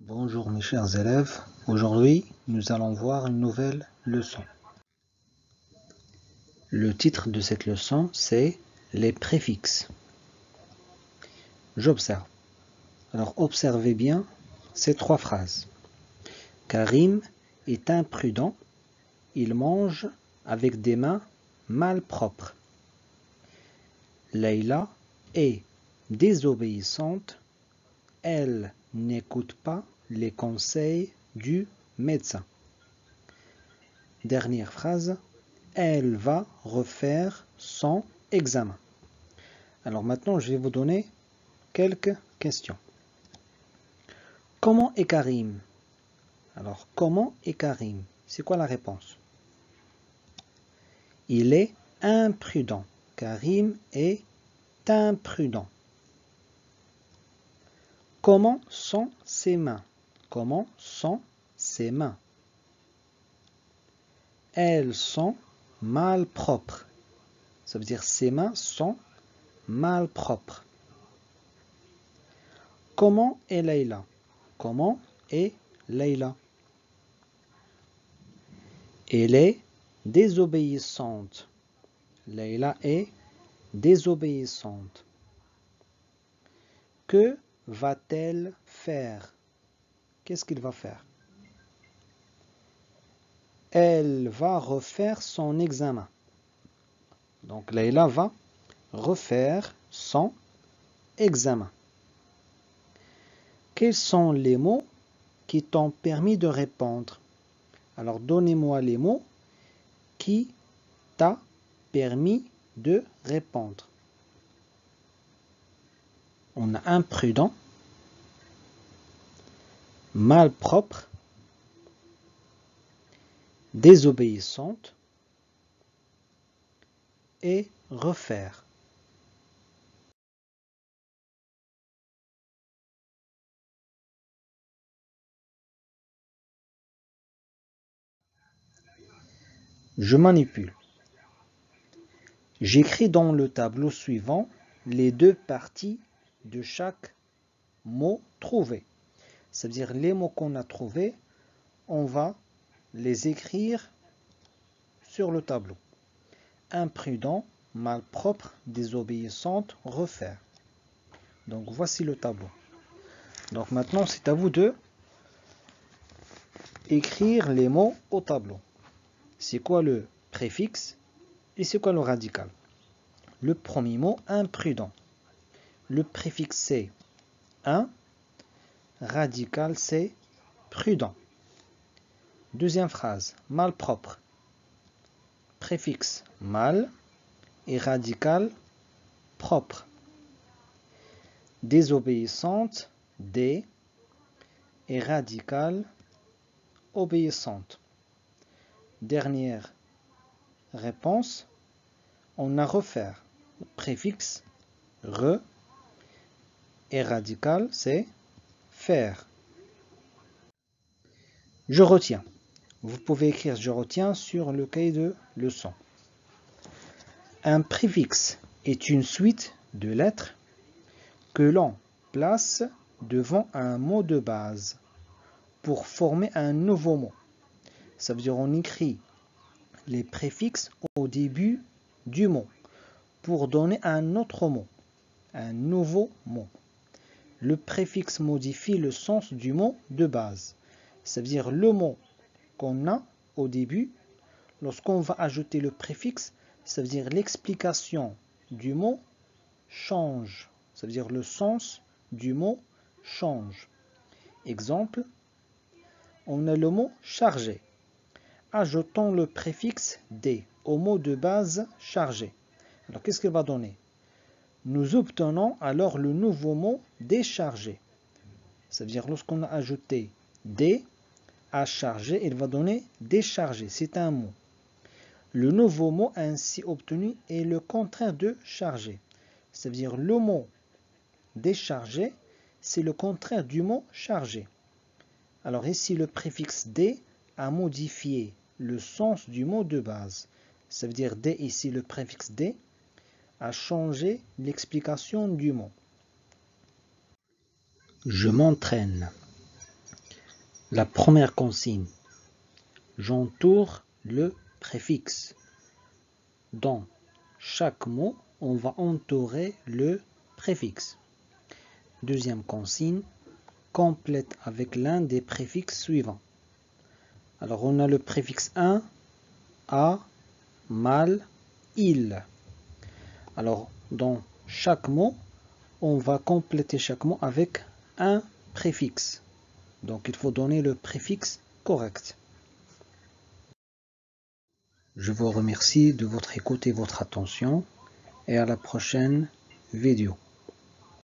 Bonjour mes chers élèves, aujourd'hui nous allons voir une nouvelle leçon. Le titre de cette leçon c'est les préfixes. J'observe. Alors observez bien ces trois phrases. Karim est imprudent, il mange avec des mains malpropres. Leïla est désobéissante, elle n'écoute pas les conseils du médecin. Dernière phrase, elle va refaire son examen. Alors maintenant, je vais vous donner quelques questions. Comment est Karim? Alors, comment est Karim? C'est quoi la réponse? Il est imprudent. Karim est imprudent. Comment sont ses mains? Comment sont ses mains? Elles sont malpropres. Ça veut dire ses mains sont malpropres. Comment est Leïla? Comment est Leïla? Elle est désobéissante. Leïla est désobéissante. Que va-t-elle faire? Qu'est-ce qu'il va faire? Elle va refaire son examen. Donc Leïla va refaire son examen. Quels sont les mots qui t'ont permis de répondre? Alors donnez-moi les mots qui t'ont permis de répondre. On a imprudent, malpropre, désobéissante et refaire. Je manipule. J'écris dans le tableau suivant les deux parties de chaque mot trouvé. C'est-à-dire les mots qu'on a trouvés, on va les écrire sur le tableau. Imprudent, malpropre, désobéissante, refaire. Donc voici le tableau. Donc maintenant c'est à vous de écrire les mots au tableau. C'est quoi le préfixe et c'est quoi le radical? Le premier mot, imprudent. Le préfixe c'est un, radical c'est prudent. Deuxième phrase, malpropre. Préfixe mal et radical propre. Désobéissante, dé et radical obéissante. Dernière réponse, on a refaire. Préfixe re et radical c'est faire. Je retiens. Vous pouvez écrire je retiens sur le cahier de leçon. Un préfixe est une suite de lettres que l'on place devant un mot de base pour former un nouveau mot. Ça veut dire on écrit les préfixes au début du mot pour donner un autre mot, un nouveau mot. Le préfixe modifie le sens du mot de base. Ça veut dire le mot qu'on a au début, lorsqu'on va ajouter le préfixe, ça veut dire l'explication du mot change. Ça veut dire le sens du mot change. Exemple, on a le mot chargé. Ajoutons le préfixe D au mot de base chargé. Alors qu'est-ce qu'il va donner? Nous obtenons alors le nouveau mot déchargé. Ça veut dire lorsqu'on a ajouté D à chargé, il va donner déchargé. C'est un mot. Le nouveau mot ainsi obtenu est le contraire de chargé. Ça veut dire le mot déchargé, c'est le contraire du mot chargé. Alors ici, le préfixe D a modifié le sens du mot de base. Ça veut dire D ici, le préfixe D a changé l'explication du mot. Je m'entraîne. La première consigne. J'entoure le préfixe. Dans chaque mot, on va entourer le préfixe. Deuxième consigne. Complète avec l'un des préfixes suivants. Alors on a le préfixe un, a, mal, il. Alors dans chaque mot, on va compléter chaque mot avec un préfixe. Donc il faut donner le préfixe correct. Je vous remercie de votre écoute et votre attention et à la prochaine vidéo.